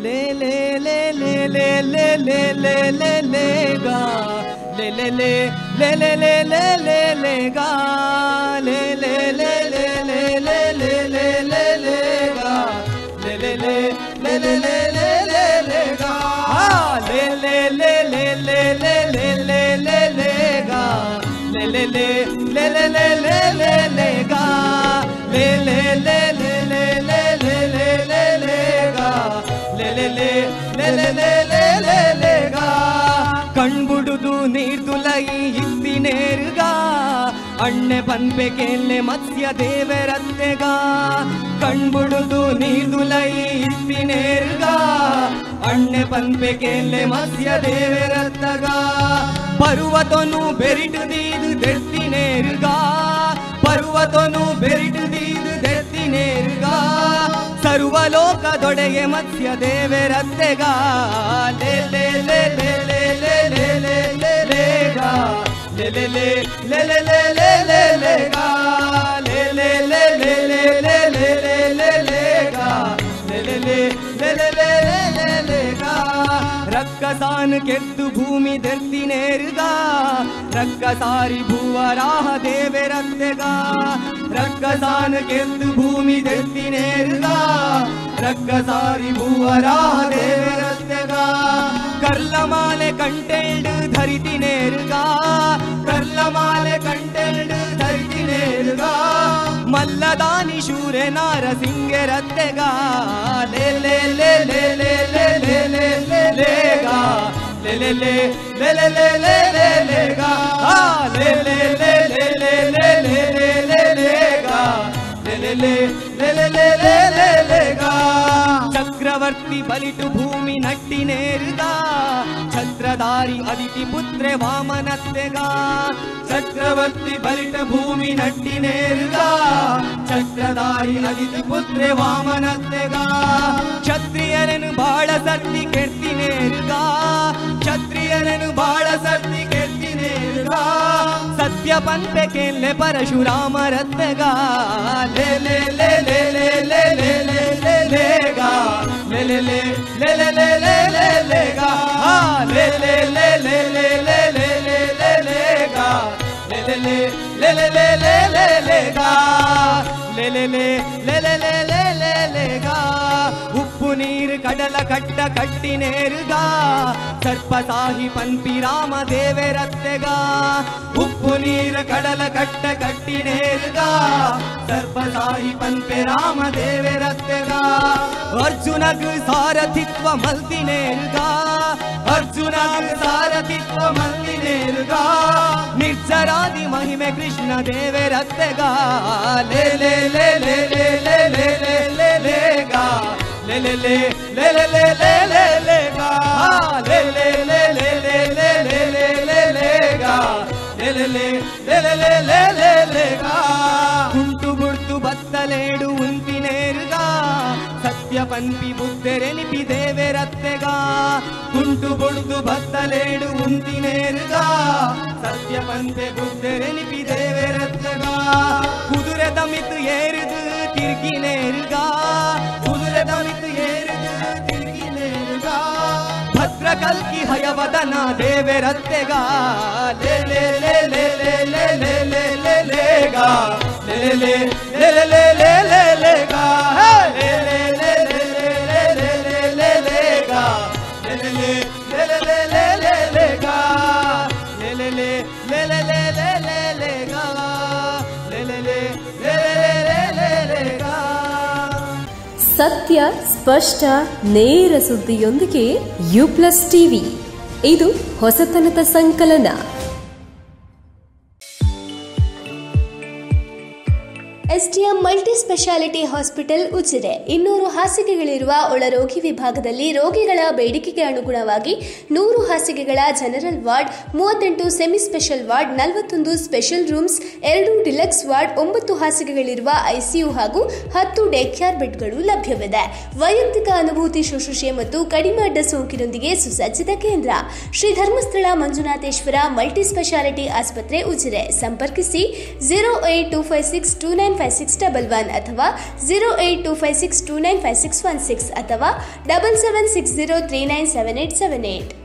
ले ले ले ले ले ले ले ले ले ले गा ले ले ले ले ले ले ले ले ले गा ले ले ले ले ले ले ले ले ले ले गा ले ले ले ले ले ले ले ले ले गा ले ले ले ले ले ले ले ले ले ले गा ले ले ले ले ले ले ले ले ले गा ले ले ले ले ले ले ले ले ले ले गा ले ले ले ले ले ले ले ले ले गा ಕಣ್ಬುಡುದು ನೀರ್ದುಲೈ ಇತ್ತಿನೇರ್ಗ ಅಣ್ಣೆ ಪನ್ಪೆಕೆಲ್ಲೆ ಮತ್ಸ್ಯ ದೇವರತ್ತೆಗ ಕಣ್ಬುಡುದು ನೀರ್ದುಲೈ ಇತ್ತಿನೇರ್ಗ ಅಣ್ಣೆ ಪನ್ಪೆಕೆಲ್ಲೆ ಮತ್ಸ್ಯ ದೇವರತ್ತಗ ಪರ್ವತನು ಬೆರಿಟುದೀದು ದೆತ್ತಿನೇರ್ಗ ಪರ್ವತನು ಬೆರಿಟುದೀದು ದೆತ್ತಿನೇರ್ಗ ಸರ್ವಲೋಕದೊಡೆಗೆ ಮತ್ಸ್ಯ ದೇವರತ್ತೆಗ ಲೇ ಲೇ ಲೇ ಲೇ ಲೇ ಲೇ ಲೇ ಲೇ ಲೇ ಲೇ ಗಾ ಲೇ ಲೇ ಲೇ ಲೇ ಲೇ ಲೇ ಲೇ ಲೇ ಲೇ ಗಾ ಲೇ ಲೇ ಲೇ ಲೇ ಲೇ ಲೇ ಲೇ ಲೇ ಲೇ ಲೇ ಗಾ ಲೇ ಲೇ ಲೇ ಲೇ ಲೇ ಲೇ ಲೇ ಲೇ ಲೇ ಗಾ ರಕ್ಕಸಾನ್ ಕೆತ್ತು ಭೂಮಿ ದೆರ್ತಿನೇರ್ಗ ರಕ್ಕಸಾರಿ ಭೂವರಾಹ ದೇವರತ್ತೆಗ ರಕ್ಕಸಾನ್ ಕೆತ್ತು ಭೂಮಿ ದೆರ್ತಿನೇರ್ಗ ರಕ್ಕಸಾರಿ ಭೂವರಾಹ ದೇವರತ್ತೆಗ ಕರ್ಲಮಾಲೆ ಕಂಟೆಲ್ಡು ಧರಿತಿನೇರ್ಗ ಕರ್ಲಮಾಲೆ ಕಂಟೆಲ್ಡು ಧರಿತಿನೇರ್ಗ ಮಲ್ಲದಾನಿ ಶೂರೆ ನಾರಸಿಂಗರತ್ತೆಗ ಲೇ ಲೇ ಲೇ ಲೇ ಲೇ ಲೇ ಲೇ ಲೇ ಲೇ ಲೇ ಗಾ ಲೇ ಲೇ ಲೇ ಲೇ ಲೇ ಲೇ ಲೇ ಲೇ ಲೇ ಗಾ ಲೇ ಲೇ ಲೇ ಲೇ ಲೇ ಲೇ ಲೇ ಲೇ ಲೇ ಲೇ ಗಾ ಲೇ ಲೇ ಲೇ ಲೇ ಲೇ ಲೇ ಲೇ ಲೇ ಲೇ ಗಾ ಚಕ್ರವರ್ತಿ ಬಲಿಟು ಭೂಮಿ ನಟ್ಟಿನೇರ್ಗ ಛತ್ರಧಾರಿ ಅದಿತಿ ಪುತ್ರೆ ವಾಮನತ್ತೆಗ ಚಕ್ರವರ್ತಿ ಬಲಿಟ ಭೂಮಿ ನಟ್ಟಿನೇರ್ಗ ಛತ್ರಧಾರಿ ಅದಿತಿ ಪುತ್ರೆ ವಾಮನತ್ತೆಗ ಕ್ಷತ್ರಿಯರನ್ನು ಬಾಳ ಸರ್ತಿ ಕೆಡ್ತಿನೇರ್ಗ ಕ್ಷತ್ರಿಯರನ್ನು ಬಾಳ ಸರ್ತಿ ಕೆಡ್ತಿನೇರ್ಗ ಸತ್ಯ ಪಂಥೆ ಕೆಲ್ಲೆ ಪರಶುರಾಮರತ್ತೆಗ ಲೇ ಲೇ ಲೇ ಲೇ ಲೇ ಲೇ ಲೇ ಲೇ ಲೇ ಲೇ ಗಾ ಲೇ ಲೇ ಲೇ ಲೇ ಲೇ ಲೇ ಲೇ ಲೇ ಲೇ ಗಾ ಲೇ ಲೇ ಲೇ ಲೇ ಲೇ ಲೇ ಲೇ ಲೇ ಲೇ ಲೇ ಗಾ ಲೇ ಲೇ ಲೇ ಲೇ ಲೇ ಲೇ ಲೇ ಲೇ ಲೇ ಗಾ ಲೇ ಲೇ ಲೇ ಲೇ ಲೇ ಲೇ ಲೇ ಲೇ ಲೇ ಗಾ ಉಪ್ಪು ನೀರು ಕಡಲ ಕಟ್ಟ ಕಟ್ಟಿನೇರ್ಗ ಸರ್ಪಸಾಹಿ ಪನ್ಪಿ ರಾಮ ದೇವರತ್ತೆಗ ಉಪ್ಪು ನೀರು ಕಡಲ ಕಟ್ಟ ಕಟ್ಟಿನೇರ್ಗ ಸರ್ಪಸಾಹಿ ಪನ್ಪಿ ರಾಮ ದೇವರತ್ತೆಗ ಅರ್ಜುನಗ್ ಸಾರಥಿತ್ವ ಮಲ್ತಿನೇರ್ಗ ಅರ್ಜುನಗ್ ಸಾರಥಿತ್ವ ಮಲ್ತಿನೇರ್ಗ ನಿರ್ಜರಾದಿ ಮಹಿಮೆ ಕೃಷ್ಣ ದೇವರತ್ತೆಗ ಲೇ ಲೇ ಲೇ ಲೇ ಲೇ ಲೇ ಲೇ ಲೇ ಲೇ ಲೇ ಗಾ ಲೇ ಲೇ ಲೇ ಲೇ ಲೇ ಲೇ ಲೇ ಲೇ ಲೇ ಗಾ ಲೇ ಲೇ ಲೇ ಲೇ ಲೇ ಲೇ ಲೇ ಲೇ ಲೇ ಲೇ ಗಾ ಲೇ ಲೇ ಲೇ ಲೇ ಲೇ ಲೇ ಲೇ ಲೇ ಲೇ ಗಾ ಕುಂಟು ಬುಡ್ತು ಬತ್ತಲೇಡು ಉಂತಿನೇರ್ಗ ಸತ್ಯ ಪನ್ಪಿ ಬುದ್ಧರೆನಿಪಿ ದೇವರತ್ತೆಗ ಕುಂಟು ಬುಡ್ತು ಬತ್ತಲೇಡು ಉಂತಿನೇರ್ಗ ಸತ್ಯ ಪಂತೆ ಬುದ್ಧರೆನಿಪಿ ದೇವರತ್ತೆಗ ಕುದುರೆ ದಮಿತು ಏರಿದು ತಿರ್ಗಿನೇರ್ಗ ಕುದುರೆ ದಮಿತು ಏರಿದು ತಿರ್ಗಿನೇರ್ಗ ಭದ್ರ ಕಲ್ಕಿ ಹಯವದನ ದೇವರತ್ತೆಗ ಲೇ ಲೇ ಲೇ ಲೇ ಲೇ ಲೇ ಲೇ ಲೇ ಲೇ ಲೇ ಗಾ ಲೇ ಲೇ ಲೇ ಲೇ ಲೇ ಲೇ ಲೇ ಲೇ ಗಾ ಲೇ ಲೇ ಲೇ ಲೇ ಲೇ ಲೇ ಲೇ ಲೇ ಲೇ ಗಾ ಲೇ ಲೇ ಲೇ ಲೇ ಲೇ ಲೇ ಲೇ ಗಾ ಲೇ ಲೇ ಲೇ ಲೇ ಲೇ ಲೇ ಲೇ ಲೇ ಲೇ ಗಾ ಲೇ ಲೇ ಲೇ ಲೇ ಲೇ ಲೇ ಲೇ ಗಾ ಸತ್ಯ ಸ್ಪಷ್ಟ ನೇರ ಸುದ್ದಿಯೊಂದಿಗೆ ಯು+ ಟಿವಿ ಇದು ಹೊಸತನದ ಸಂಕಲನ. STM multi speciality hospital Ujire 200 ಹಾಸಿಗೆಗಳಿರುವ ಒಳರೋಗಿ ವಿಭಾಗದಲ್ಲಿ ರೋಗಿಗಳ ಬೇಡಿಕೆಗೆ ಅನುಗುಣವಾಗಿ 100 ಹಾಸಿಗೆಗಳ general ward, 38 semi special ward, 41 special rooms, 2 deluxe ward, 9 ಹಾಸಿಗೆಗಳಿರುವ ಐಸಿಯು ಹಾಗೂ 10 ಡೇ ಕೇರ್ ಬೆಡ್ಗಳು ಲಭ್ಯವಿದೆ. ವೈಯಕ್ತಿಕ ಅನುಭೂತಿ ಶುಶ್ರೂಷೆ ಮತ್ತು ಕಡಿಮೆ ಅಡ್ಡ ಸೋಂಕಿನೊಂದಿಗೆ ಸುಸಜ್ಜಿತ ಕೇಂದ್ರ. ಶ್ರೀ ಧರ್ಮಸ್ಥಳ ಮಂಜುನಾಥೇಶ್ವರ ಮಲ್ಟಿ ಸ್ಪೆಷಾಲಿಟಿ ಆಸ್ಪತ್ರೆ ಉಜಿರೆ. ಸಂಪರ್ಕಿಸಿ 082562956 0825621 ಅಥವಾ 08256295616 ಅಥವಾ 7760397878.